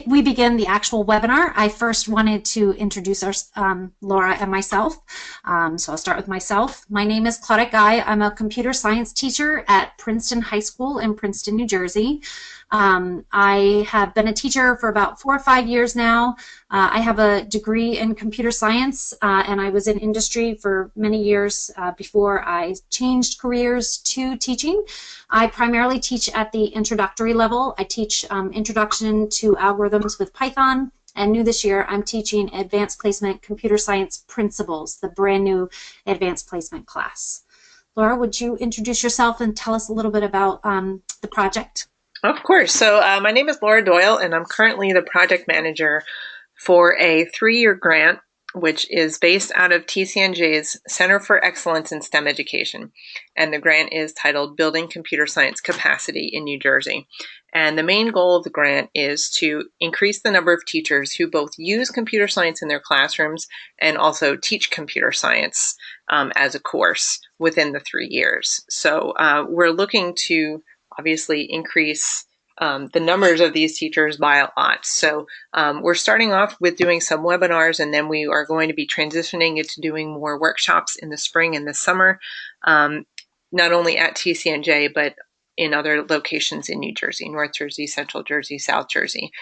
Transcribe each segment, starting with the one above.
we begin the actual webinar, I first wanted to introduce Laura and myself. So I'll start with myself. My name is Claudette Guy. I'm a computer science teacher at Princeton High School in Princeton, New Jersey. I have been a teacher for about 4 or 5 years now. I have a degree in computer science, and I was in industry for many years before I changed careers to teaching. I primarily teach at the introductory level. I teach Introduction to Algorithms with Python, and new this year I'm teaching Advanced Placement Computer Science Principles, the brand new Advanced Placement class. Laura, would you introduce yourself and tell us a little bit about the project? Of course. So my name is Laura Doyle, and I'm currently the project manager for a 3-year grant, which is based out of TCNJ's Center for Excellence in STEM Education. And the grant is titled Building Computer Science Capacity in New Jersey. And the main goal of the grant is to increase the number of teachers who both use computer science in their classrooms and also teach computer science as a course within the 3 years. So we're looking to obviously increase the numbers of these teachers by a lot. So we're starting off with doing some webinars, and then we are going to be transitioning into doing more workshops in the spring and the summer, not only at TCNJ, but in other locations in New Jersey, North Jersey, Central Jersey, South Jersey.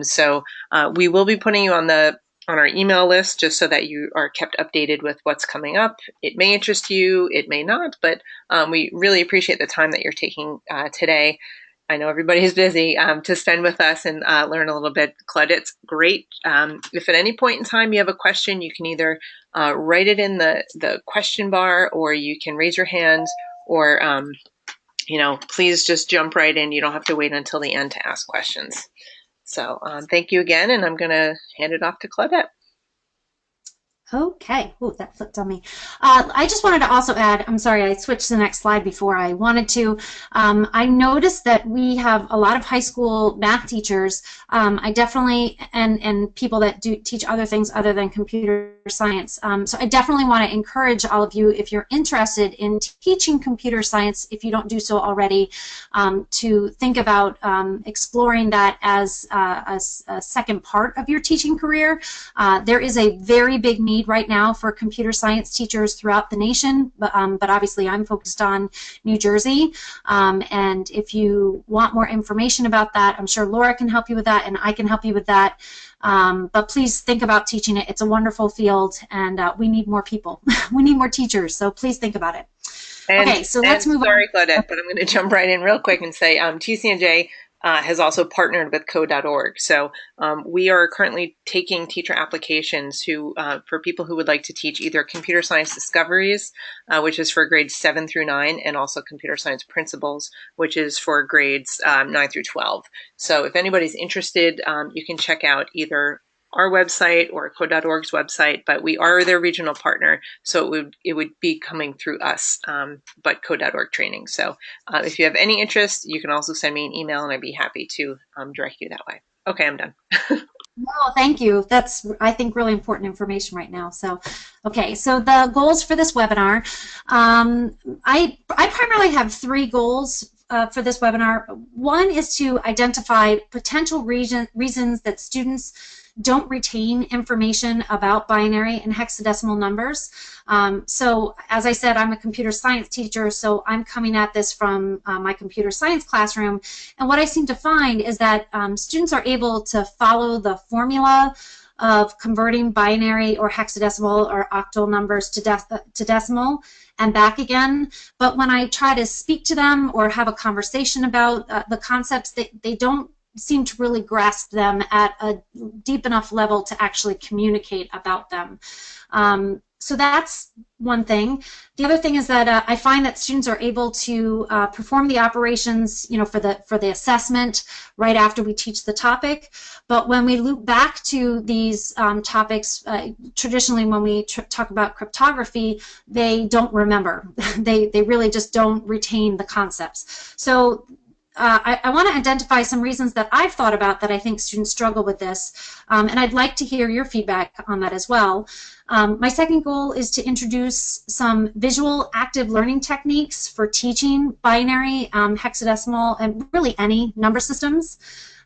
So we will be putting you on our email list just so that you are kept updated with what's coming up. It may interest you, it may not, but we really appreciate the time that you're taking today. I know everybody's busy to spend with us and learn a little bit. Claudette's great. If at any point in time you have a question, you can either write it in the question bar, or you can raise your hand, or please just jump right in. You don't have to wait until the end to ask questions. So thank you again, and I'm going to hand it off to Claudette. Okay. Oh, that flipped on me. I just wanted to also add, I'm sorry, I switched to the next slide before I wanted to. I noticed that we have a lot of high school math teachers. I definitely, and people that do teach other things other than computer science. So I definitely want to encourage all of you, if you're interested in teaching computer science, if you don't do so already, to think about exploring that as a second part of your teaching career. There is a very big need right now for computer science teachers throughout the nation, but obviously I'm focused on New Jersey. And if you want more information about that, I'm sure Laura can help you with that, and I can help you with that. But please think about teaching it. It's a wonderful field, and we need more people. We need more teachers, so please think about it. Okay, so let's move on. Sorry, Claudette, but I'm going to jump right in real quick and say TCNJ has also partnered with code.org. So we are currently taking teacher applications for people who would like to teach either computer science discoveries, which is for grades 7 through 9, and also computer science principles, which is for grades 9 through 12. So if anybody's interested, you can check out either our website or code.org's website, but we are their regional partner, so it would be coming through us, but code.org training. So if you have any interest, you can also send me an email, and I'd be happy to direct you that way. Okay, I'm done. No, thank you. That's, I think, really important information right now. So, okay, so the goals for this webinar, I primarily have 3 goals for this webinar. One is to identify potential reasons that students don't retain information about binary and hexadecimal numbers. So as I said, I'm a computer science teacher, so I'm coming at this from my computer science classroom, and what I seem to find is that students are able to follow the formula of converting binary or hexadecimal or octal numbers to decimal and back again, but when I try to speak to them or have a conversation about the concepts, they don't seem to really grasp them at a deep enough level to actually communicate about them. So that's one thing. The other thing is that I find that students are able to perform the operations, for the assessment right after we teach the topic. But when we loop back to these topics, traditionally when we talk about cryptography, they don't remember. They really just don't retain the concepts. So I want to identify some reasons that I've thought about that I think students struggle with this, and I'd like to hear your feedback on that as well. My second goal is to introduce some visual active learning techniques for teaching binary, hexadecimal, and really any number systems.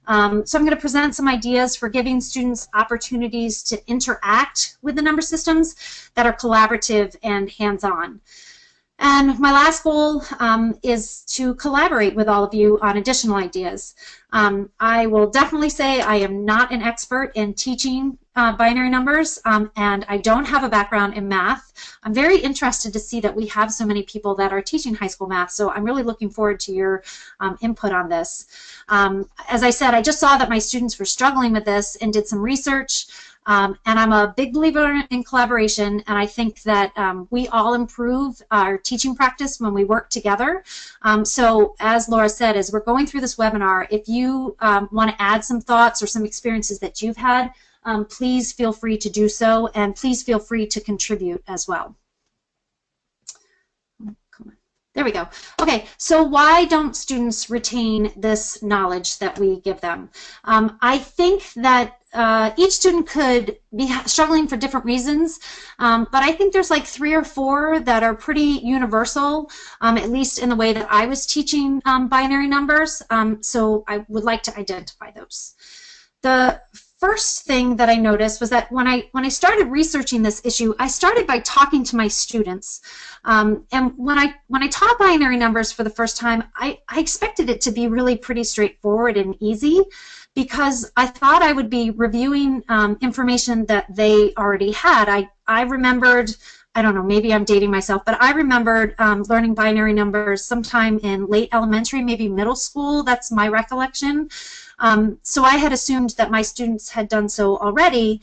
So I'm going to present some ideas for giving students opportunities to interact with the number systems that are collaborative and hands-on. And my last goal is to collaborate with all of you on additional ideas. I will definitely say I am not an expert in teaching binary numbers, and I don't have a background in math. I'm very interested to see that we have so many people that are teaching high school math, so I'm really looking forward to your input on this. As I said, I just saw that my students were struggling with this and did some research. And I'm a big believer in collaboration, and I think that we all improve our teaching practice when we work together. So as Laura said, as we're going through this webinar, if you want to add some thoughts or some experiences that you've had, please feel free to do so, and please feel free to contribute as well. There we go. Okay, so why don't students retain this knowledge that we give them? I think that each student could be struggling for different reasons, but I think there's like 3 or 4 that are pretty universal, at least in the way that I was teaching binary numbers. So I would like to identify those. The first thing that I noticed was that when I started researching this issue, I started by talking to my students. And when I taught binary numbers for the first time, I expected it to be really pretty straightforward and easy, because I thought I would be reviewing information that they already had. I remembered, I don't know, maybe I'm dating myself, but I remembered learning binary numbers sometime in late elementary, maybe middle school. That's my recollection. So I had assumed that my students had done so already.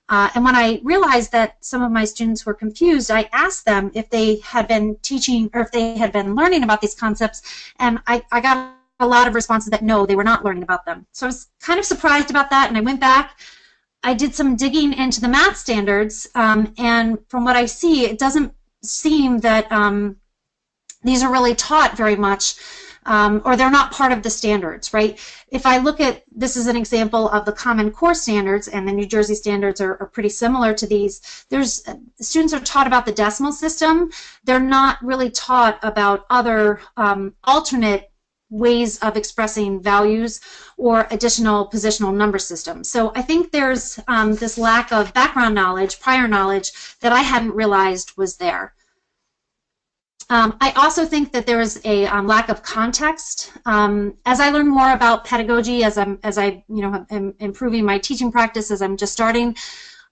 And when I realized that some of my students were confused, I asked them if they had been teaching or if they had been learning about these concepts, and I got a lot of responses that no, they were not learning about them. So I was kind of surprised about that, and I went back. I did some digging into the math standards, and from what I see, it doesn't seem that these are really taught very much, or they're not part of the standards, right? If I look at, this is an example of the Common Core standards, and the New Jersey standards are pretty similar to these. Students are taught about the decimal system. They're not really taught about other alternate ways of expressing values or additional positional number systems. So I think there's this lack of background knowledge, prior knowledge, that I hadn't realized was there. I also think that there is a lack of context. As I learn more about pedagogy, as I am improving my teaching practice, as I'm just starting,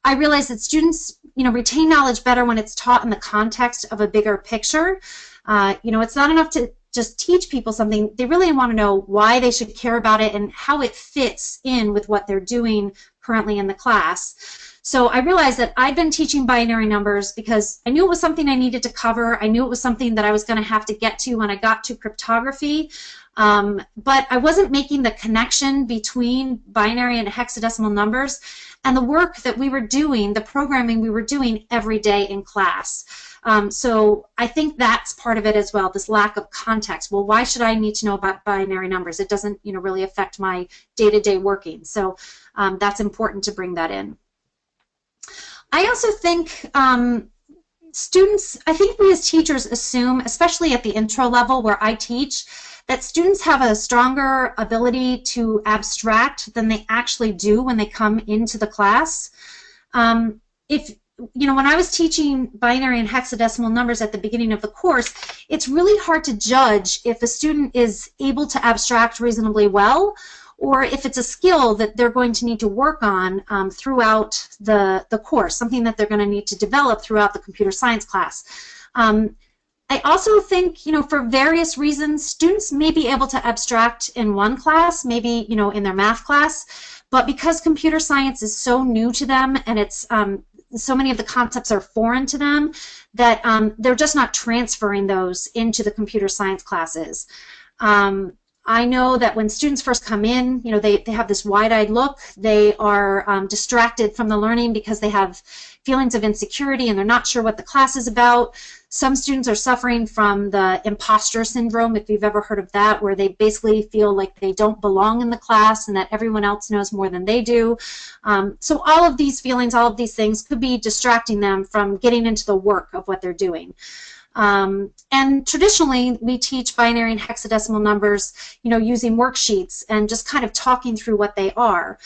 I realize that students retain knowledge better when it's taught in the context of a bigger picture. It's not enough to just teach people something. They really want to know why they should care about it and how it fits in with what they're doing currently in the class. So I realized that I'd been teaching binary numbers because I knew it was something I needed to cover. I knew it was something that I was going to have to get to when I got to cryptography. But I wasn't making the connection between binary and hexadecimal numbers and the work that we were doing, the programming we were doing every day in class. So I think that's part of it as well, this lack of context. Well, why should I need to know about binary numbers? It doesn't really affect my day-to-day working. So that's important to bring that in. I also think students, I think we as teachers assume, especially at the intro level where I teach, that students have a stronger ability to abstract than they actually do when they come into the class. When I was teaching binary and hexadecimal numbers at the beginning of the course, it's really hard to judge if a student is able to abstract reasonably well, or if it's a skill that they're going to need to work on throughout the course, something that they're going to need to develop throughout the computer science class. I also think, for various reasons, students may be able to abstract in one class, maybe, in their math class, but because computer science is so new to them and it's so many of the concepts are foreign to them, that they're just not transferring those into the computer science classes. I know that when students first come in, they have this wide-eyed look. They are distracted from the learning because they have feelings of insecurity and they're not sure what the class is about. Some students are suffering from the imposter syndrome, if you've ever heard of that, where they basically feel like they don't belong in the class and that everyone else knows more than they do. So all of these feelings, all of these things could be distracting them from getting into the work of what they're doing. And traditionally, we teach binary and hexadecimal numbers, using worksheets and just kind of talking through what they are.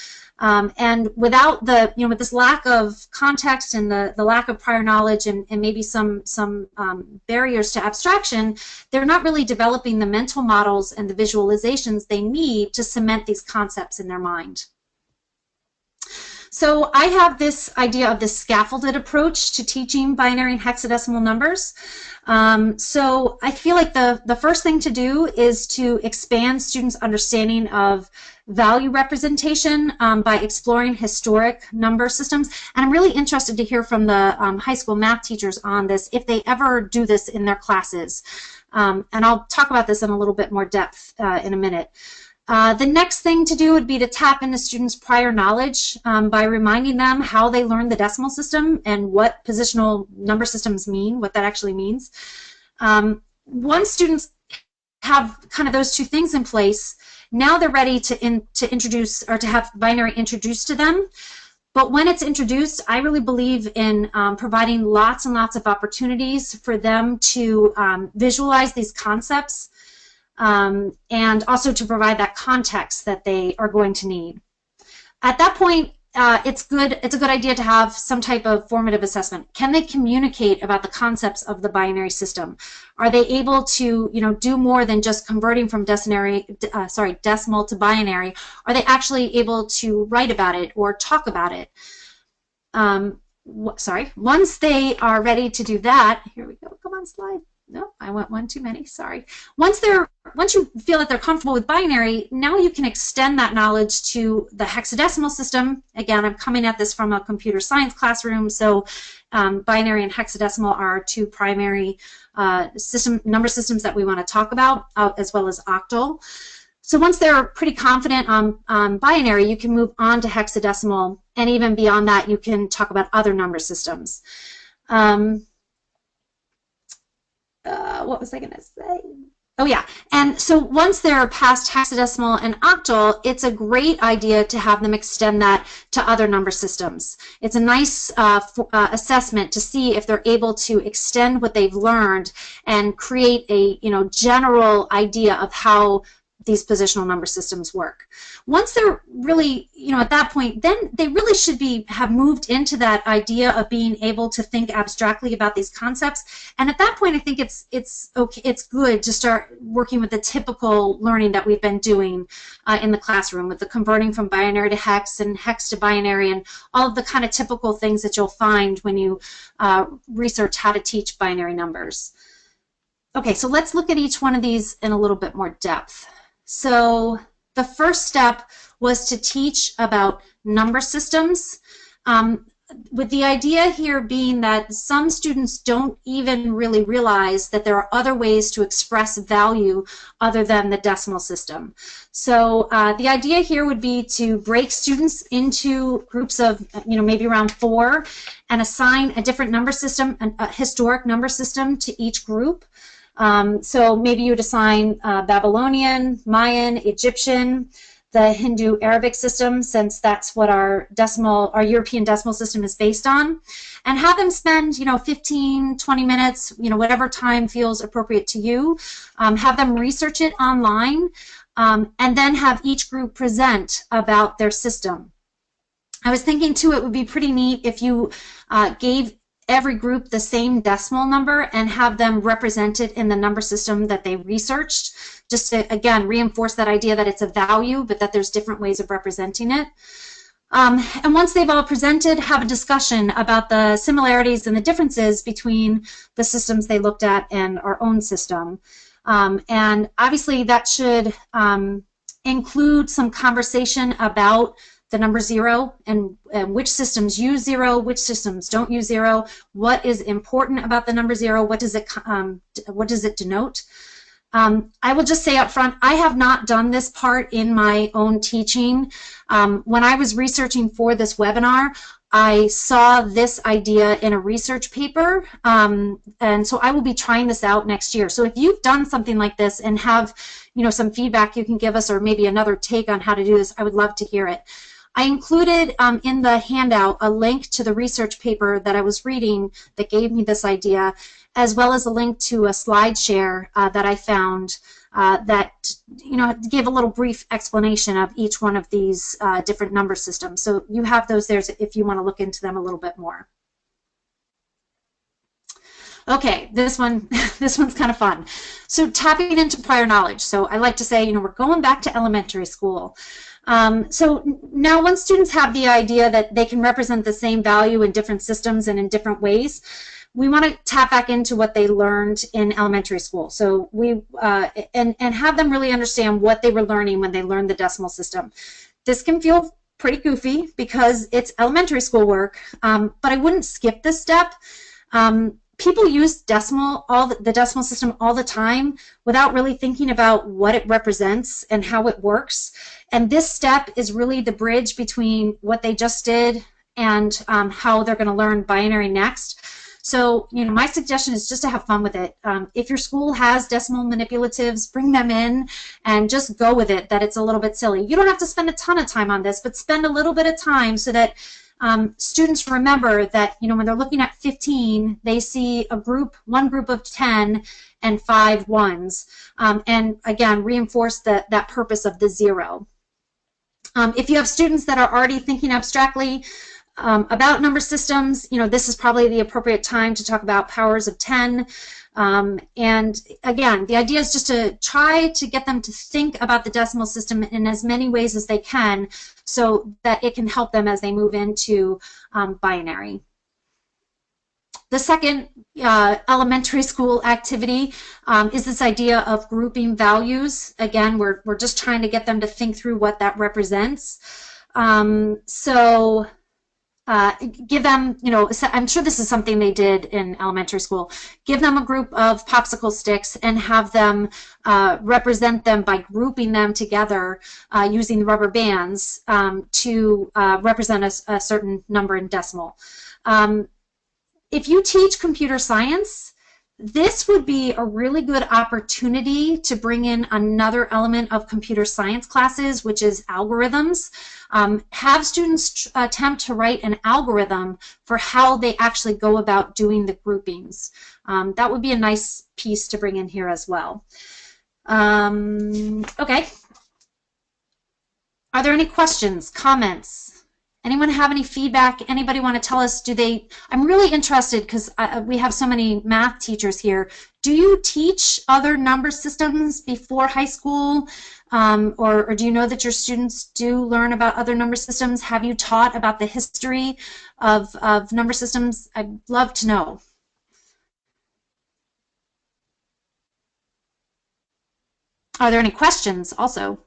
And without the, with this lack of context and the lack of prior knowledge and maybe some barriers to abstraction, they're not really developing the mental models and the visualizations they need to cement these concepts in their mind. So I have this idea of this scaffolded approach to teaching binary and hexadecimal numbers. So I feel like the first thing to do is to expand students' understanding of value representation by exploring historic number systems. And I'm really interested to hear from the high school math teachers on this, if they ever do this in their classes. And I'll talk about this in a little bit more depth in a minute. The next thing to do would be to tap into students' prior knowledge by reminding them how they learned the decimal system and what positional number systems mean, what that actually means. Once students have kind of those two things in place, now they're ready to introduce or to have binary introduced to them. But when it's introduced, I really believe in providing lots and lots of opportunities for them to visualize these concepts. And also to provide that context that they are going to need. At that point, it's a good idea to have some type of formative assessment. Can they communicate about the concepts of the binary system? Are they able to, do more than just converting from decimal to binary? Are they actually able to write about it or talk about it? Once they are ready to do that, here we go. Come on, slide. No, I went one too many, sorry. Once you feel that they're comfortable with binary, now you can extend that knowledge to the hexadecimal system. Again, I'm coming at this from a computer science classroom, so binary and hexadecimal are two primary number systems that we want to talk about, as well as octal. So once they're pretty confident on binary, you can move on to hexadecimal, and even beyond that, you can talk about other number systems. What was I going to say? Oh yeah, and so once they're past hexadecimal and octal, it's a great idea to have them extend that to other number systems. It's a nice assessment to see if they're able to extend what they've learned and create a general idea of how these positional number systems work. Once they're really, at that point, then they really should have moved into that idea of being able to think abstractly about these concepts. And at that point, I think it's okay, it's good to start working with the typical learning that we've been doing in the classroom, with the converting from binary to hex and hex to binary, and all of the kind of typical things that you'll find when you research how to teach binary numbers. Okay, so let's look at each one of these in a little bit more depth. So the first step was to teach about number systems, with the idea here being that some students don't even really realize that there are other ways to express value other than the decimal system. So the idea here would be to break students into groups of, maybe around 4, and assign a different number system, a historic number system, to each group. So maybe you would assign Babylonian, Mayan, Egyptian, the Hindu Arabic system, since that's what our European decimal system is based on, and have them spend 15, 20 minutes, whatever time feels appropriate to you. Have them research it online, and then have each group present about their system. I was thinking too, it would be pretty neat if you gave every group the same decimal number and have them represented in the number system that they researched, just to, again, reinforce that idea that it's a value, but that there's different ways of representing it. And once they've all presented, have a discussion about the similarities and the differences between the systems they looked at and our own system. And obviously that should include some conversation about the number 0 and which systems use 0, which systems don't use 0, what is important about the number 0, what does it denote. I will just say up front, I have not done this part in my own teaching. When I was researching for this webinar, I saw this idea in a research paper, and so I will be trying this out next year. So if you've done something like this and have some feedback you can give us, or maybe another take on how to do this, I would love to hear it. I included in the handout a link to the research paper that I was reading that gave me this idea, as well as a link to a slide share that I found that gave a little brief explanation of each one of these different number systems. So you have those there if you want to look into them a little bit more. Okay, this one's kind of fun. So tapping into prior knowledge. So I like to say, we're going back to elementary school. So now once students have the idea that they can represent the same value in different systems and in different ways, we want to tap back into what they learned in elementary school. So we and have them really understand what they were learning when they learned the decimal system. This can feel pretty goofy because it's elementary school work, but I wouldn't skip this step. People use the decimal system all the time without really thinking about what it represents and how it works. And this step is really the bridge between what they just did and how they're going to learn binary next. So, my suggestion is just to have fun with it. If your school has decimal manipulatives, bring them in and just go with it, that it's a little bit silly. You don't have to spend a ton of time on this, but spend a little bit of time so that students remember that, when they're looking at 15, they see one group of 10 and 5 ones. And again, reinforce that purpose of the 0. If you have students that are already thinking abstractly about number systems, this is probably the appropriate time to talk about powers of 10. And again, the idea is just to try to get them to think about the decimal system in as many ways as they can so that it can help them as they move into binary. The second elementary school activity is this idea of grouping values. Again, we're just trying to get them to think through what that represents. Give them, I'm sure this is something they did in elementary school. Give them a group of popsicle sticks and have them represent them by grouping them together using rubber bands to represent a certain number in decimal. If you teach computer science, this would be a really good opportunity to bring in another element of computer science classes, which is algorithms. Have students attempt to write an algorithm for how they actually go about doing the groupings. That would be a nice piece to bring in here as well. Okay. Are there any questions, comments? Anyone have any feedback? Anybody want to tell us, I'm really interested because we have so many math teachers here. Do you teach other number systems before high school? Or do you know that your students do learn about other number systems? Have you taught about the history of number systems? I'd love to know. Are there any questions also?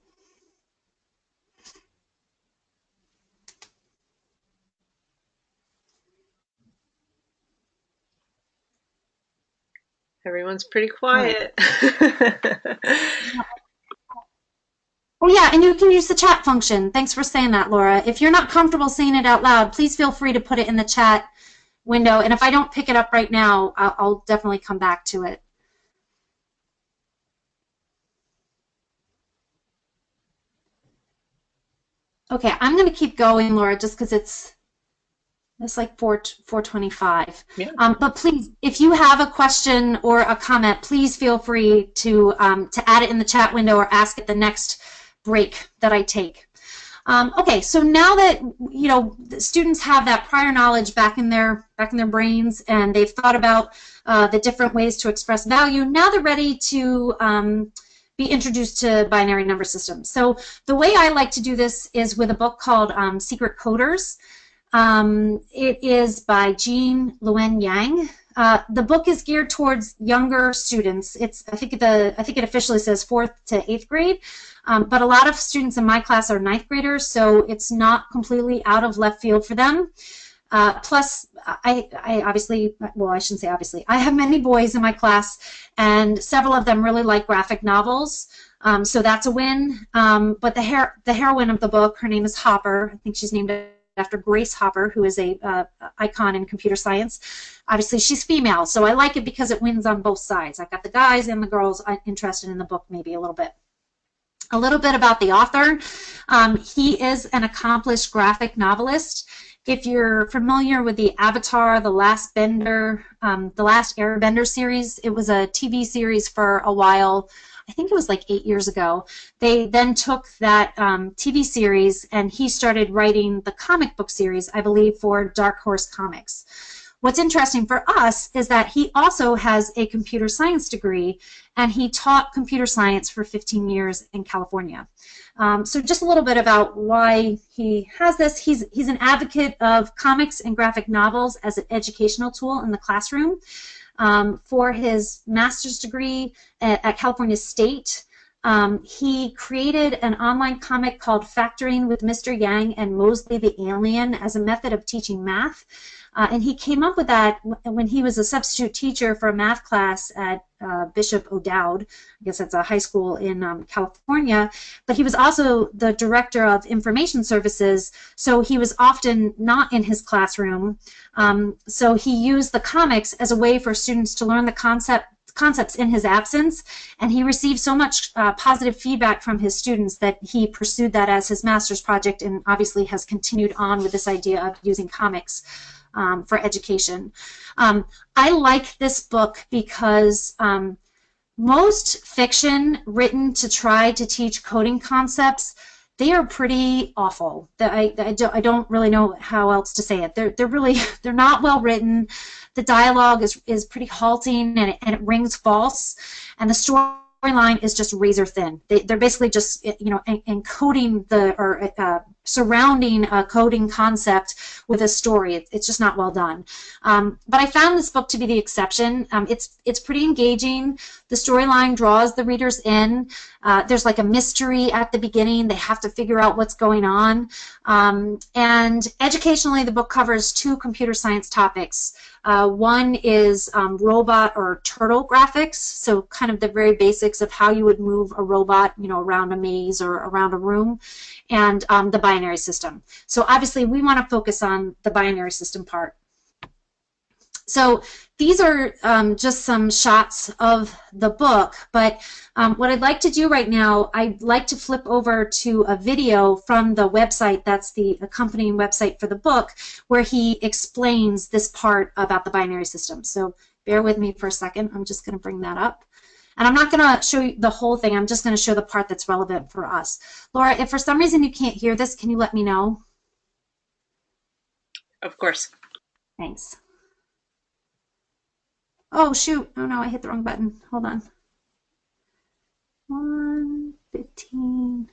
Everyone's pretty quiet. Oh yeah, and you can use the chat function. Thanks for saying that, Laura. If you're not comfortable saying it out loud, please feel free to put it in the chat window. And if I don't pick it up right now, I'll definitely come back to it. Okay, I'm going to keep going, Laura, just because it's like 4:25. Yeah. But please, if you have a question or a comment, please feel free to add it in the chat window or ask at the next break that I take. Okay, so now that the students have that prior knowledge back in their brains and they've thought about the different ways to express value, now they're ready to be introduced to binary number systems. So the way I like to do this is with a book called Secret Coders. It is by Jean Luen Yang. The book is geared towards younger students. I think it officially says 4th to 8th grade, but a lot of students in my class are 9th graders, so it's not completely out of left field for them. Plus, I obviously, well, I shouldn't say obviously, I have many boys in my class, and several of them really like graphic novels, so that's a win. But the heroine of the book, her name is Hopper. I think she's named after Grace Hopper, who is a icon in computer science. Obviously, she's female, so I like it because it wins on both sides. I've got the guys and the girls interested in the book maybe a little bit. A little bit about the author. He is an accomplished graphic novelist. If you're familiar with the Avatar, The Last Airbender series, it was a TV series for a while. I think it was like 8 years ago. They then took that TV series and he started writing the comic book series, I believe, for Dark Horse Comics. What's interesting for us is that he also has a computer science degree, and he taught computer science for 15 years in California. So just a little bit about why he has this. He's an advocate of comics and graphic novels as an educational tool in the classroom. For his master's degree at California State, he created an online comic called Factoring with Mr. Yang and Mosley the Alien as a method of teaching math. And he came up with that when he was a substitute teacher for a math class at Bishop O'Dowd. I guess that's a high school in California. But he was also the director of information services, so he was often not in his classroom. So he used the comics as a way for students to learn the concepts in his absence, and he received so much positive feedback from his students that he pursued that as his master's project, and obviously has continued on with this idea of using comics for education. I like this book because most fiction written to try to teach coding concepts, they are pretty awful. I don't really know how else to say it. They're not well written. The dialogue is pretty halting, and it rings false, and the storyline is just razor thin. They're basically just, you know, encoding surrounding a coding concept with a story. It's just not well done. But I found this book to be the exception. It's pretty engaging. The storyline draws the readers in. There's like a mystery at the beginning. They have to figure out what's going on. And educationally, the book covers 2 computer science topics. One is robot or turtle graphics, so kind of the very basics of how you would move a robot, you know, around a maze or around a room, and the binary system. So obviously we want to focus on the binary system part. So these are just some shots of the book, but what I'd like to do right now, I'd like to flip over to a video from the website that's the accompanying website for the book, where he explains this part about the binary system. So bear with me for a second. I'm just going to bring that up. And I'm not going to show you the whole thing. I'm just going to show the part that's relevant for us. Laura, if for some reason you can't hear this, can you let me know? Of course. Thanks. Oh, shoot. Oh, no, I hit the wrong button. Hold on. 1:15.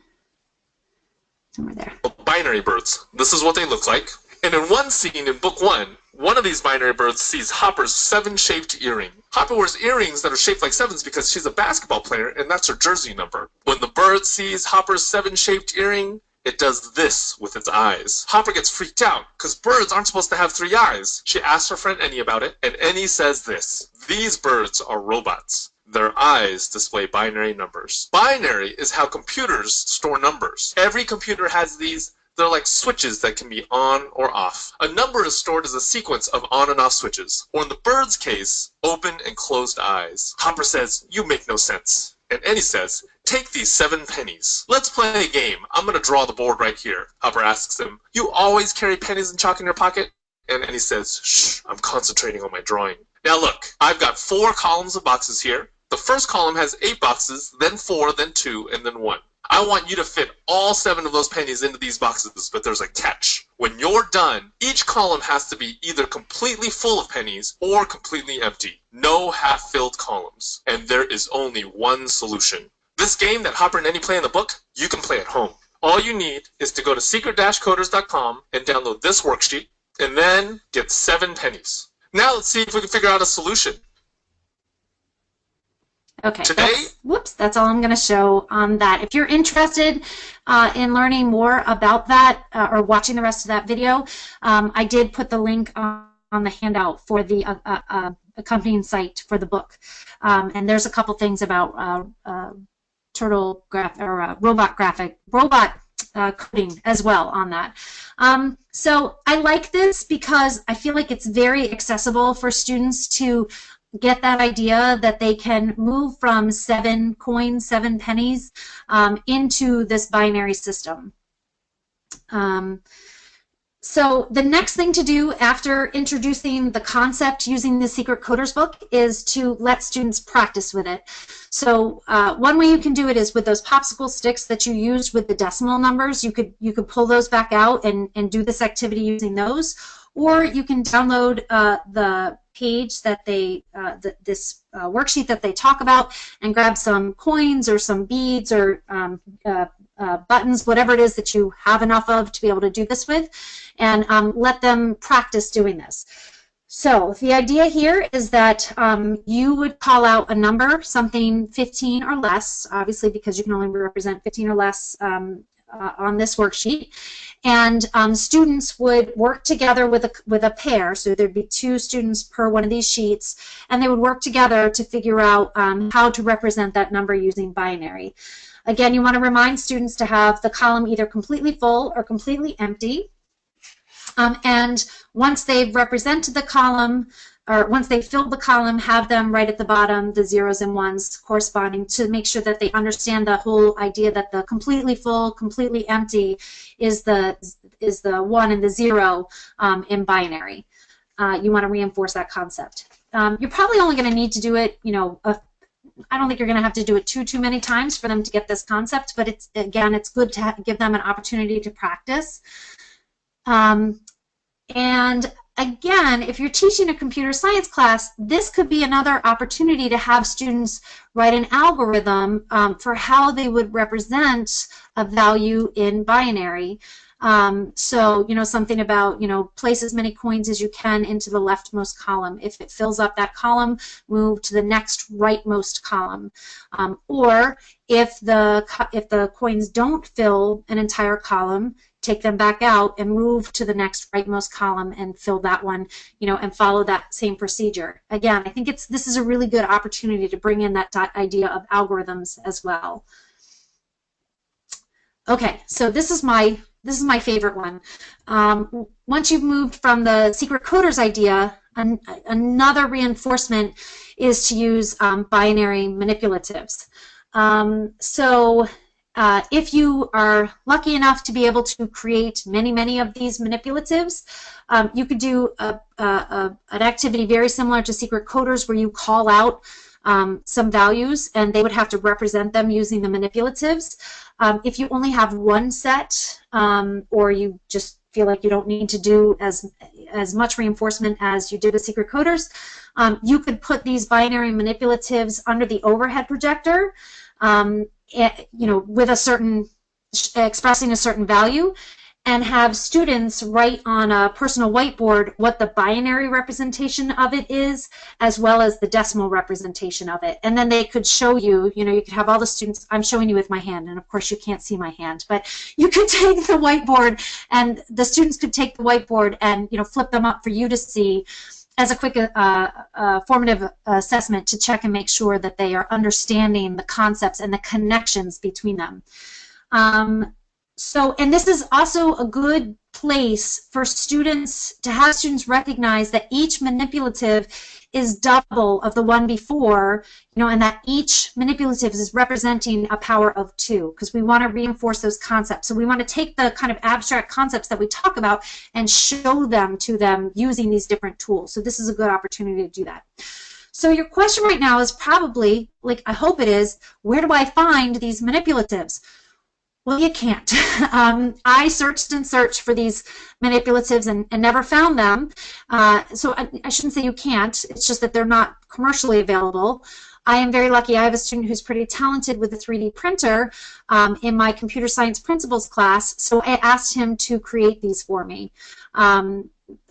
Somewhere there. Binary birds. This is what they look like. And in one scene in book 1, one of these binary birds sees Hopper's 7-shaped earring. Hopper wears earrings that are shaped like 7s because she's a basketball player, and that's her jersey number. When the bird sees Hopper's 7-shaped earring, it does this with its eyes. Hopper gets freaked out because birds aren't supposed to have 3 eyes. She asks her friend Annie about it, and Annie says this: these birds are robots. Their eyes display binary numbers. Binary is how computers store numbers. Every computer has these. They're like switches that can be on or off. A number is stored as a sequence of on and off switches, or in the bird's case, open and closed eyes. Hopper says, "You make no sense." And Annie says, "Take these 7 pennies. Let's play a game. I'm going to draw the board right here." Hopper asks him, "You always carry pennies and chalk in your pocket?" And Annie says, "Shh, I'm concentrating on my drawing." Now look, I've got 4 columns of boxes here. The first column has 8 boxes, then 4, then 2, and then 1. I want you to fit all 7 of those pennies into these boxes, but there's a catch. When you're done, each column has to be either completely full of pennies or completely empty. No half-filled columns. And there is only one solution. This game that Hopper and Annie play in the book, you can play at home. All you need is to go to secret-coders.com and download this worksheet, and then get 7 pennies. Now let's see if we can figure out a solution. Okay, Today, that's all I'm going to show on that. If you're interested in learning more about that or watching the rest of that video, I did put the link on the handout for the accompanying site for the book. And there's a couple things about robot coding as well on that. So I like this because I feel like it's very accessible for students to get that idea that they can move from 7 coins, 7 pennies, into this binary system. So the next thing to do after introducing the concept using the Secret Coders book is to let students practice with it. So one way you can do it is with those popsicle sticks that you used with the decimal numbers. You could pull those back out and do this activity using those, or you can download the page that they this worksheet that they talk about and grab some coins or some beads or buttons, whatever it is that you have enough of to be able to do this with, and let them practice doing this. So the idea here is that you would call out a number, something 15 or less, obviously because you can only represent 15 or less on this worksheet, and students would work together with a pair, so there'd be 2 students per one of these sheets, and they would work together to figure out how to represent that number using binary. Again, you want to remind students to have the column either completely full or completely empty. And once they've represented the column, or once they've filled the column, have them right at the bottom, the zeros and ones corresponding, to make sure that they understand the whole idea that the completely full, completely empty is the 1 and the 0 in binary. You want to reinforce that concept. You're probably only going to need to do it, you know, I don't think you're going to have to do it too many times for them to get this concept, but it's good to give them an opportunity to practice. And again, if you're teaching a computer science class, this could be another opportunity to have students write an algorithm for how they would represent a value in binary. So, you know, something about, you know, place as many coins as you can into the leftmost column. If it fills up that column, move to the next rightmost column. Or if the coins don't fill an entire column, take them back out and move to the next rightmost column and fill that one, you know, and follow that same procedure. Again, I think this is a really good opportunity to bring in that idea of algorithms as well. Okay, so this is my favorite one. Once you've moved from the Secret Coders idea, another reinforcement is to use binary manipulatives. If you are lucky enough to be able to create many of these manipulatives, you could do an activity very similar to Secret Coders where you call out some values and they would have to represent them using the manipulatives. If you only have one set, or you just feel like you don't need to do as much reinforcement as you did with Secret Coders, you could put these binary manipulatives under the overhead projector, you know, with a certain, expressing a certain value, and have students write on a personal whiteboard what the binary representation of it is, as well as the decimal representation of it. And then they could show you, you know, you could have all the students, I'm showing you with my hand, and of course you can't see my hand, but you could take the whiteboard, and the students could take the whiteboard and, you know, flip them up for you to see as a quick formative assessment to check and make sure that they are understanding the concepts and the connections between them. And this is also a good place for students to have students recognize that each manipulative is double of the one before, you know, and that each manipulative is representing a power of 2, because we want to reinforce those concepts. So we want to take the kind of abstract concepts that we talk about and show them to them using these different tools. So this is a good opportunity to do that. So your question right now is probably, like I hope it is, where do I find these manipulatives? Well, you can't. I searched and searched for these manipulatives and never found them. So I shouldn't say you can't. It's just that they're not commercially available. I am very lucky. I have a student who's pretty talented with a 3D printer in my computer science principles class, so I asked him to create these for me.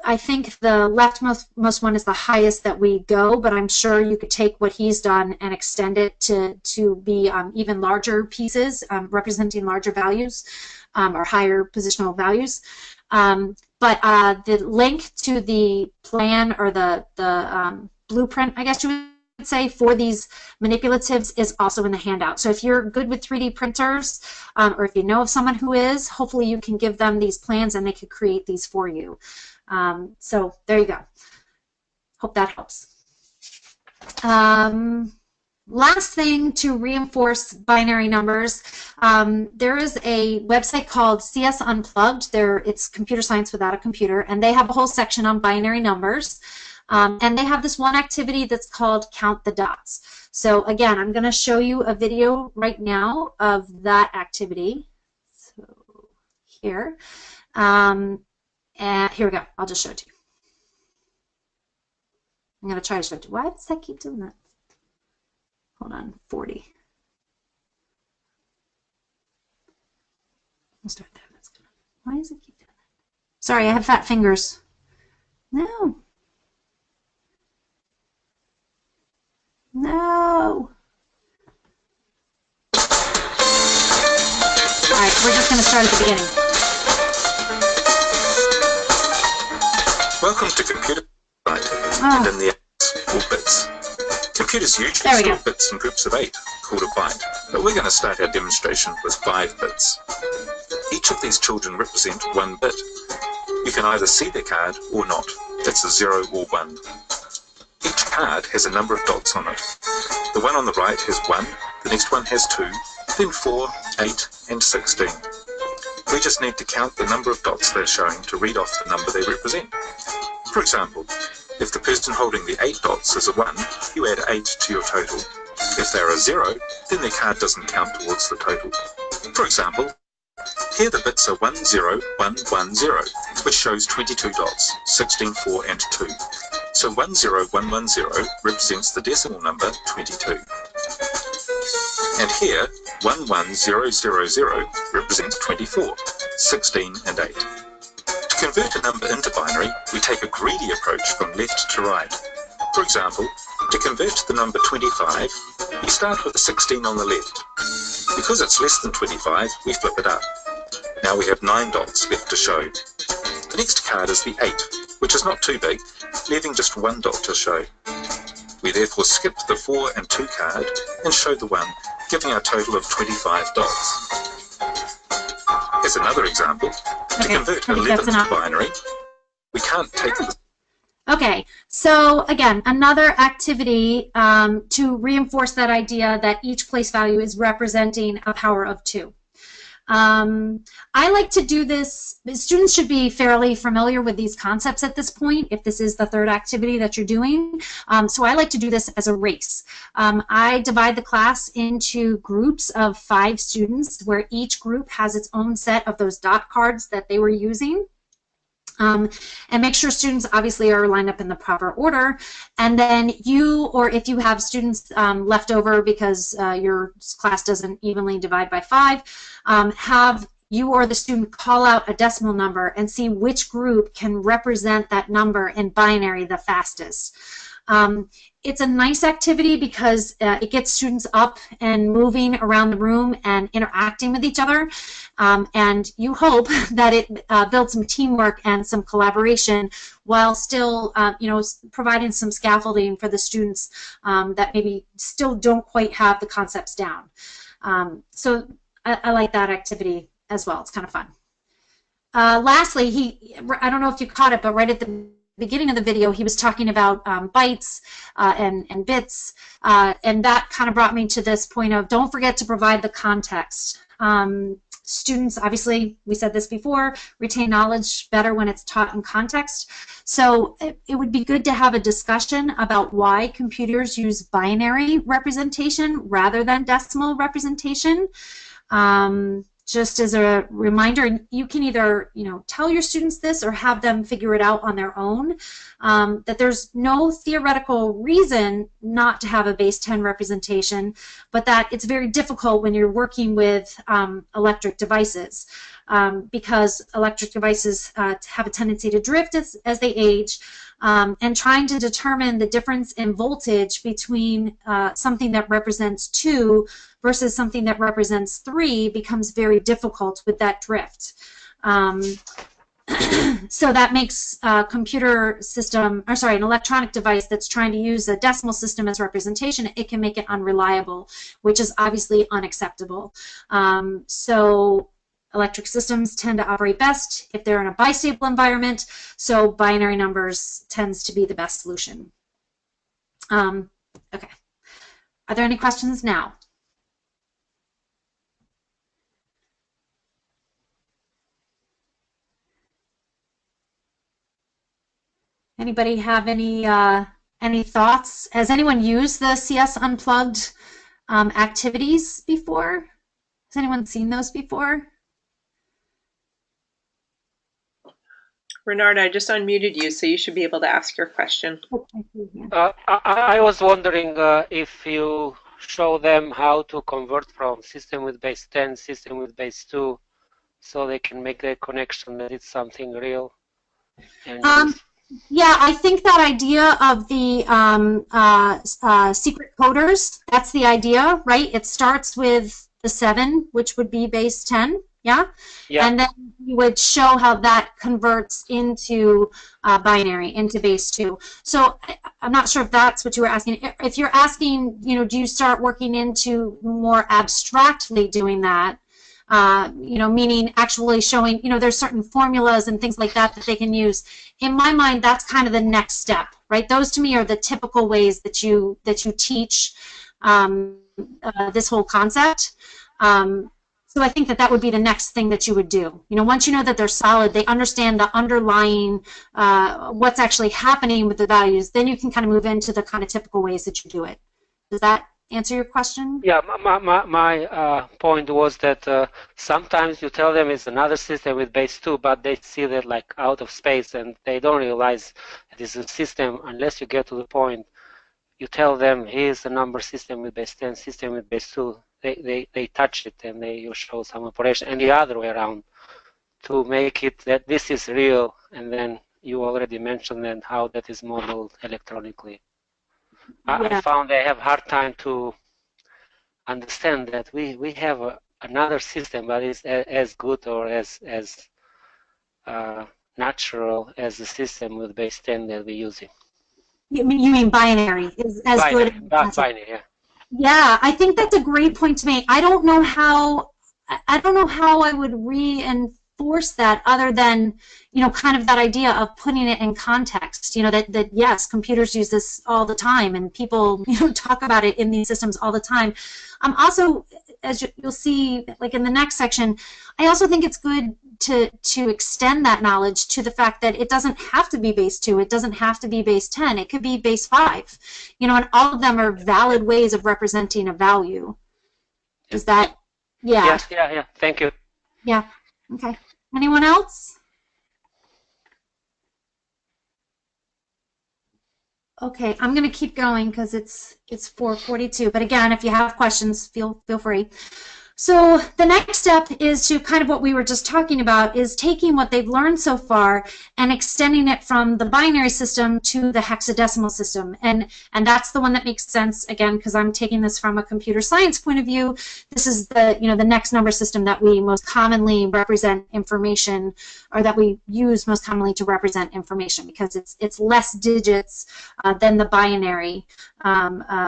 I think the leftmost one is the highest that we go, but I'm sure you could take what he's done and extend it to be even larger pieces, representing larger values or higher positional values. But the link to the plan or the blueprint, I guess you would say, for these manipulatives is also in the handout. So if you're good with 3D printers, or if you know of someone who is, hopefully you can give them these plans and they could create these for you. So there you go. Hope that helps. Last thing to reinforce binary numbers, there is a website called CS Unplugged. It's computer science without a computer, and they have a whole section on binary numbers. And they have this one activity that's called Count the Dots. So again, I'm going to show you a video right now of that activity. So here. And here we go. I'll just show it to you. I'm going to try to show it to you. Why does that keep doing that? Hold on, 40. We'll start there. That's good. Why does it keep doing that? Sorry, I have fat fingers. No. No. All right, we're just going to start at the beginning. Welcome to Computer Science, and in the all bits. Computers usually store bits in groups of 8, called a byte, but we're going to start our demonstration with 5 bits. Each of these children represent 1 bit. You can either see their card or not. That's a 0 or 1. Each card has a number of dots on it. The one on the right has 1, the next one has 2, then 4, 8, and 16. We just need to count the number of dots they're showing to read off the number they represent. For example, if the person holding the 8 dots is a 1, you add 8 to your total. If they're a 0, then their card doesn't count towards the total. For example, here the bits are 1, 0, 1, 1, 0, which shows 22 dots, 16, 4, and 2. So 1, 0, 1, 1, 0 represents the decimal number 22. And here, 1, 1, 0, 0, 0 represents 24, 16, and 8. To convert a number into binary, we take a greedy approach from left to right. For example, to convert the number 25, we start with a 16 on the left. Because it's less than 25, we flip it up. Now we have 9 dots left to show. The next card is the 8, which is not too big, leaving just 1 dot to show. We therefore skip the 4 and 2 card and show the 1, giving a total of 25 dots. As another example, to convert 11 to binary, we can't take the... Okay, so again, another activity to reinforce that idea that each place value is representing a power of 2. I like to do this, students should be fairly familiar with these concepts at this point, if this is the third activity that you're doing. So I like to do this as a race. I divide the class into groups of 5 students where each group has its own set of those dot cards that they were using. And make sure students obviously are lined up in the proper order. And then you, or if you have students left over because your class doesn't evenly divide by 5, have you or the student call out a decimal number and see which group can represent that number in binary the fastest. It's a nice activity because it gets students up and moving around the room and interacting with each other, and you hope that it builds some teamwork and some collaboration while still providing some scaffolding for the students that maybe still don't quite have the concepts down. So I like that activity as well. It's kind of fun. Lastly, I don't know if you caught it, but right at the beginning of the video, he was talking about bytes and bits, and that kind of brought me to this point of don't forget to provide the context. Students, obviously, we said this before, retain knowledge better when it's taught in context. So it would be good to have a discussion about why computers use binary representation rather than decimal representation. Just as a reminder, you can either tell your students this or have them figure it out on their own, that there's no theoretical reason not to have a base 10 representation, but that it's very difficult when you're working with electric devices, because electric devices have a tendency to drift as they age, and trying to determine the difference in voltage between something that represents 2 versus something that represents 3 becomes very difficult with that drift. So that makes a computer system, or sorry, an electronic device that's trying to use a decimal system as representation, it can make it unreliable, which is obviously unacceptable. So electric systems tend to operate best if they're in a bistable environment, so binary numbers tends to be the best solution. Okay. Are there any questions now? Anybody have any thoughts? Has anyone used the CS Unplugged activities before? Has anyone seen those before? Renard, I just unmuted you, so you should be able to ask your question. I was wondering if you show them how to convert from system with base 10, system with base 2, so they can make the connection that it's something real. And yeah, I think that idea of the secret coders, that's the idea, right? It starts with the 7, which would be base 10, yeah? And then you would show how that converts into binary, into base 2. So I'm not sure if that's what you were asking. If you're asking, do you start working into more abstractly doing that? Meaning actually showing, there's certain formulas and things like that that they can use. In my mind, that's kind of the next step, right? Those to me are the typical ways that you teach this whole concept. So I think that would be the next thing that you would do. Once you know that they're solid, they understand the underlying, what's actually happening with the values, then you can kind of move into the kind of typical ways that you do it. Does that answer your question? Yeah, my point was that sometimes you tell them it's another system with base 2, but they see that like out of space and they don't realize it is a system unless you get to the point. You tell them here's a number system with base 10, system with base 2. They touch it and you show some operation, and the other way around to make it that this is real, and then you already mentioned then how that is modeled electronically. I found I have a hard time to understand that we have another system, but it's as good or as natural as the system with base 10 that we're using. You mean binary is as binary, good? Binary, yeah. Yeah, I think that's a great point to make. I don't know how I would reinforce that other than, kind of that idea of putting it in context, that yes, computers use this all the time and people, talk about it in these systems all the time. Also, as you'll see, like in the next section, I also think it's good to extend that knowledge to the fact that it doesn't have to be base 2, it doesn't have to be base 10, it could be base 5, and all of them are valid ways of representing a value. Is that, yeah? Yes, yeah, thank you. Yeah, okay. Anyone else? Okay, I'm going to keep going because it's 4:42. But again, if you have questions, feel free. So the next step is to kind of what we were just talking about, is taking what they've learned so far and extending it from the binary system to the hexadecimal system. And that's the one that makes sense, again, because I'm taking this from a computer science point of view. This is the, the next number system that we most commonly represent information, or that we use most commonly to represent information, because it's less digits than the binary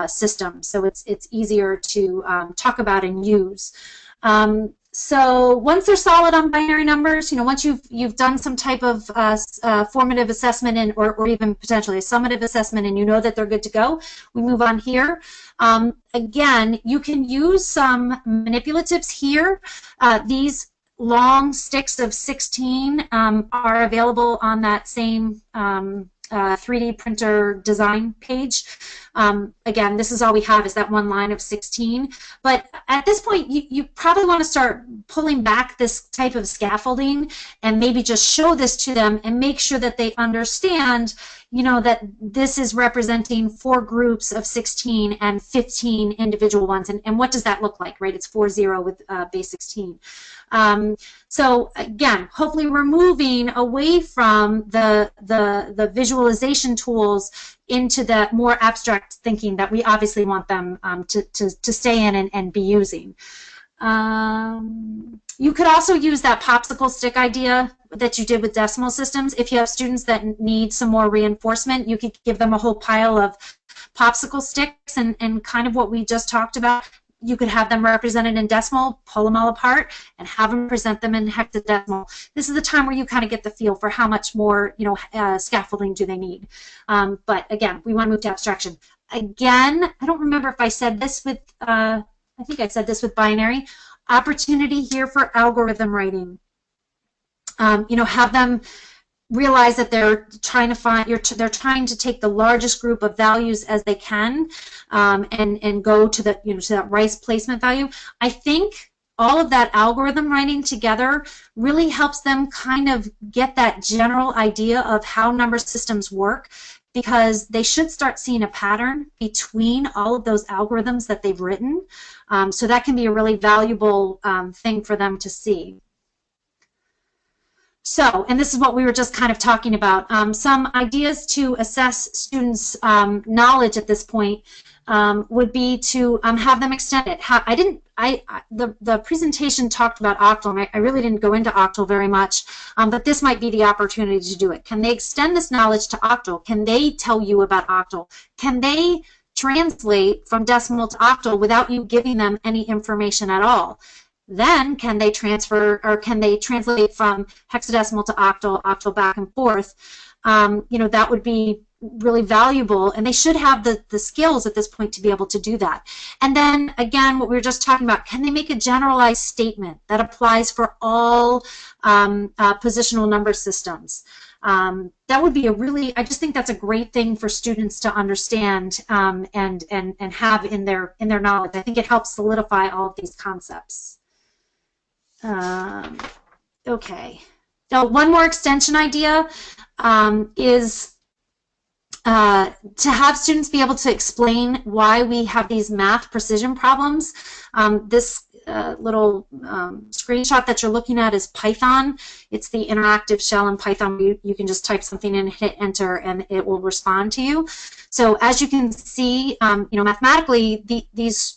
system. So it's easier to talk about and use. So once they're solid on binary numbers, once you've done some type of formative assessment or even potentially a summative assessment, and you know that they're good to go, we move on here. Again, you can use some manipulatives here. These long sticks of 16 are available on that same 3D printer design page. Again, this is all we have, is that one line of 16. But at this point, you probably want to start pulling back this type of scaffolding and maybe just show this to them and make sure that they understand, that this is representing 4 groups of 16 and 15 individual ones. And what does that look like, right? It's 4-0 with base 16. So again, hopefully we're moving away from the visualization tools into the more abstract thinking that we obviously want them to stay in and be using. You could also use that popsicle stick idea that you did with decimal systems. If you have students that need some more reinforcement, you could give them a whole pile of popsicle sticks and kind of what we just talked about. You could have them represented in decimal, pull them all apart, and have them present them in hexadecimal. This is the time where you kind of get the feel for how much more, scaffolding do they need. But again, we want to move to abstraction. Again, I don't remember if I said this with, I think I said this with binary. Opportunity here for algorithm writing. You know, have them realize that they're trying to find, they're trying to take the largest group of values as they can, and go to the, you know, to that right placement value. I think all of that algorithm writing together really helps them kind of get that general idea of how number systems work, because they should start seeing a pattern between all of those algorithms that they've written. So that can be a really valuable thing for them to see. So, and this is what we were just kind of talking about. Some ideas to assess students' knowledge at this point would be to have them extend it. The presentation talked about Octal, and I really didn't go into Octal very much, but this might be the opportunity to do it. Can they extend this knowledge to Octal? Can they tell you about Octal? Can they translate from decimal to Octal without you giving them any information at all? Then can they transfer, or can they translate from hexadecimal to octal, octal back and forth? You know, that would be really valuable, and they should have the skills at this point to be able to do that. And then again, what we were just talking about, can they make a generalized statement that applies for all positional number systems? That would be a really, I just think that's a great thing for students to understand and have in their knowledge. I think it helps solidify all of these concepts. Okay. So one more extension idea is to have students be able to explain why we have these math precision problems. This little screenshot that you're looking at is Python. It's the interactive shell in Python. You can just type something in, hit enter, and it will respond to you. So as you can see, you know, mathematically, these,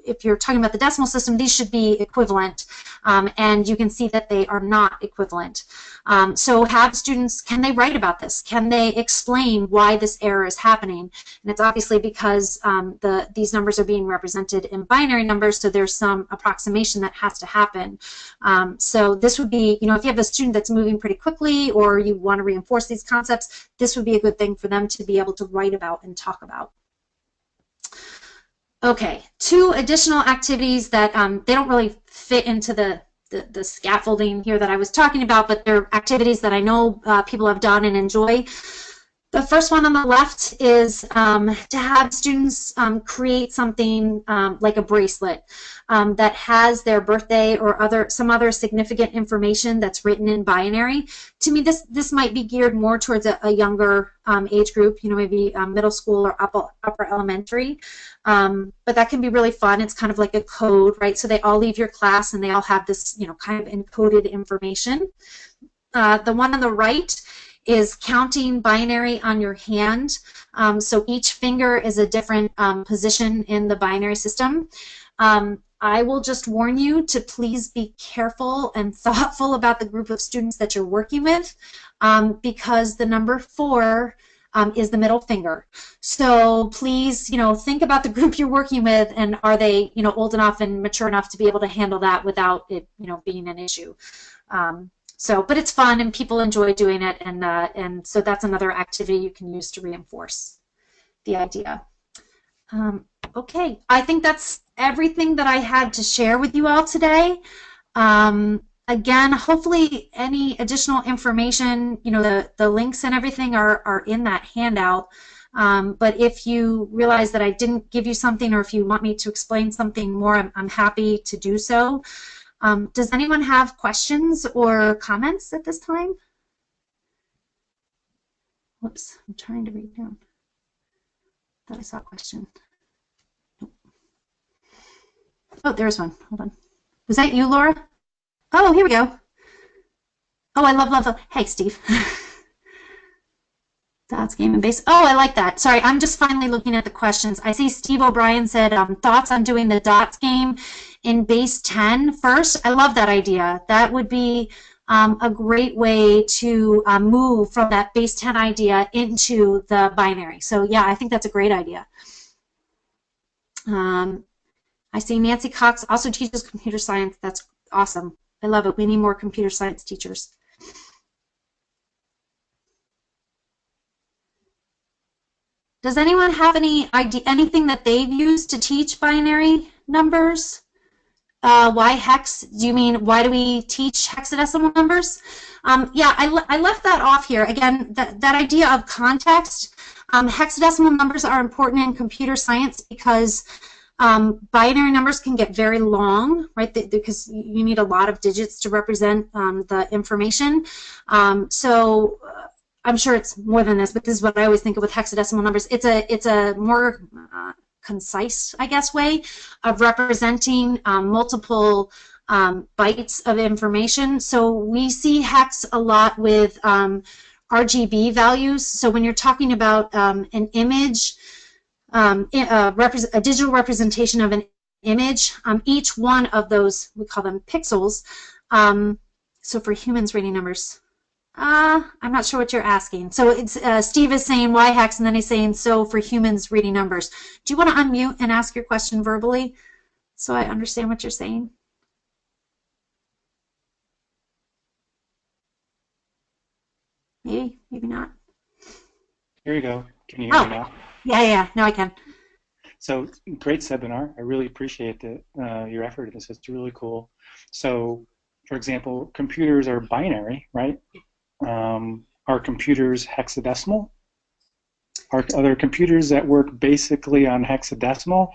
if you're talking about the decimal system, these should be equivalent, and you can see that they are not equivalent. So have students, can they write about this? Can they explain why this error is happening? And it's obviously because these numbers are being represented in binary numbers, so there's some approximation that has to happen. So this would be, you know, if you have a student that's moving pretty quickly, or you want to reinforce these concepts, this would be a good thing for them to be able to write about and talk about. Okay, two additional activities that they don't really fit into the scaffolding here that I was talking about, but they're activities that I know people have done and enjoy. The first one on the left is to have students create something like a bracelet that has their birthday or some other significant information that's written in binary. To me, this might be geared more towards a younger age group, you know, maybe middle school or upper elementary. But that can be really fun. It's kind of like a code, right? So they all leave your class and they all have this, you know, kind of encoded information. The one on the right is counting binary on your hand. So each finger is a different position in the binary system. I will just warn you to please be careful and thoughtful about the group of students that you're working with, because the number 4 is the middle finger. So please, you know, think about the group you're working with, and are they, you know, old enough and mature enough to be able to handle that without it, you know, being an issue. But it's fun and people enjoy doing it, and so that's another activity you can use to reinforce the idea. Okay, I think that's everything that I had to share with you all today. Again, hopefully any additional information, you know, the links and everything are in that handout. But if you realize that I didn't give you something, or if you want me to explain something more, I'm happy to do so. Does anyone have questions or comments at this time? Whoops, I'm trying to read down. Thought I saw a question. Nope. Oh, there's one. Hold on. Was that you, Laura? Oh, here we go. Oh, I love. Hey, Steve. Dots game and base. Oh, I like that. Sorry, I'm just finally looking at the questions. I see Steve O'Brien said thoughts on doing the dots game in base 10 first. I love that idea. That would be a great way to move from that base 10 idea into the binary. So yeah, I think that's a great idea. I see Nancy Cox also teaches computer science. That's awesome. I love it. We need more computer science teachers. Does anyone have any idea, anything that they've used to teach binary numbers? Why hex? Do you mean why do we teach hexadecimal numbers? Yeah, I left that off here. Again, that idea of context. Hexadecimal numbers are important in computer science because binary numbers can get very long, right? Because you need a lot of digits to represent the information. So I'm sure it's more than this, but this is what I always think of with hexadecimal numbers. It's a more concise, I guess, way of representing multiple bytes of information. So we see hex a lot with RGB values. So when you're talking about an image, a digital representation of an image, each one of those, we call them pixels. So for humans reading numbers, I'm not sure what you're asking. So it's Steve is saying why hex, and then he's saying so for humans reading numbers. Do you want to unmute and ask your question verbally so I understand what you're saying? Maybe, maybe not. Here you go. Can you hear me now? Yeah, now I can. So great seminar. I really appreciate your effort in this. It's really cool. So, for example, computers are binary, right? Are computers hexadecimal? Are there computers that work basically on hexadecimal,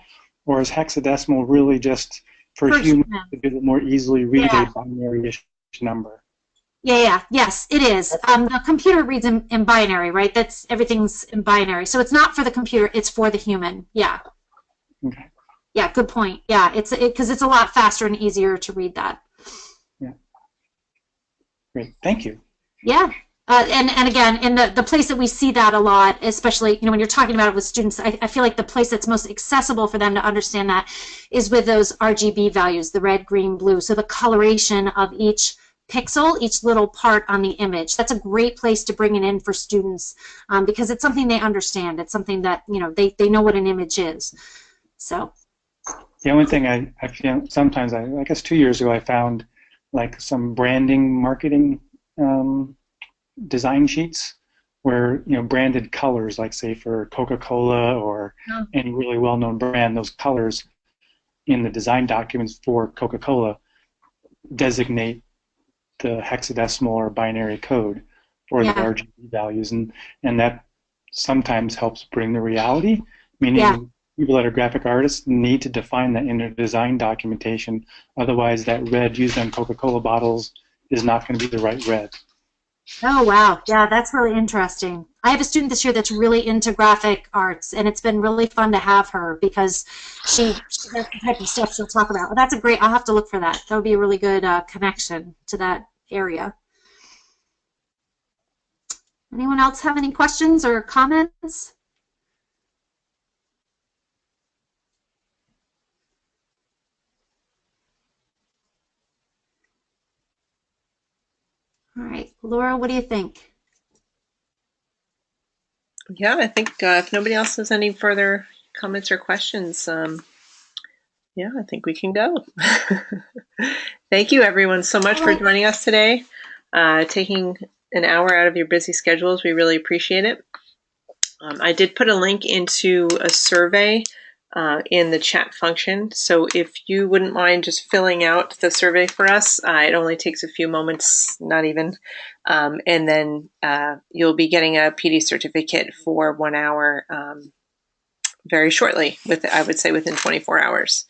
or is hexadecimal really just for humans to be able to more easily read a binary-ish number? Yes, it is. The computer reads in binary, right? Everything's in binary. So it's not for the computer, it's for the human. Yeah. Okay. Yeah, good point. Yeah, because it's a lot faster and easier to read that. Yeah. Great. Thank you. Yeah. And again, in the place that we see that a lot, especially when you're talking about it with students, I feel like the place that's most accessible for them to understand that is with those RGB values, the red, green, blue. So the coloration of each pixel, each little part on the image. That's a great place to bring it in for students because it's something they understand. It's something that they know what an image is. So. The only thing I feel sometimes, I guess 2 years ago, I found like some branding marketing design sheets where branded colors, like say for Coca-Cola or any really well-known brand, those colors in the design documents for Coca-Cola designate the hexadecimal or binary code for the RGB values, and that sometimes helps bring the reality, meaning people that are graphic artists need to define that in their design documentation, otherwise that red used on Coca-Cola bottles is not going to be the right red. Oh, wow. Yeah, that's really interesting. I have a student this year that's really into graphic arts, and it's been really fun to have her because that's the type of stuff she'll talk about. That's a great, I'll have to look for that. That would be a really good connection to that area. Anyone else have any questions or comments? All right, Laura, what do you think? Yeah, I think if nobody else has any further comments or questions, yeah, I think we can go. Thank you, everyone, so much for joining us today, taking an hour out of your busy schedules. We really appreciate it. I did put a link into a survey in the chat function, so if you wouldn't mind just filling out the survey for us, it only takes a few moments, not even, and then you'll be getting a PD certificate for 1 hour very shortly, I would say within 24 hours.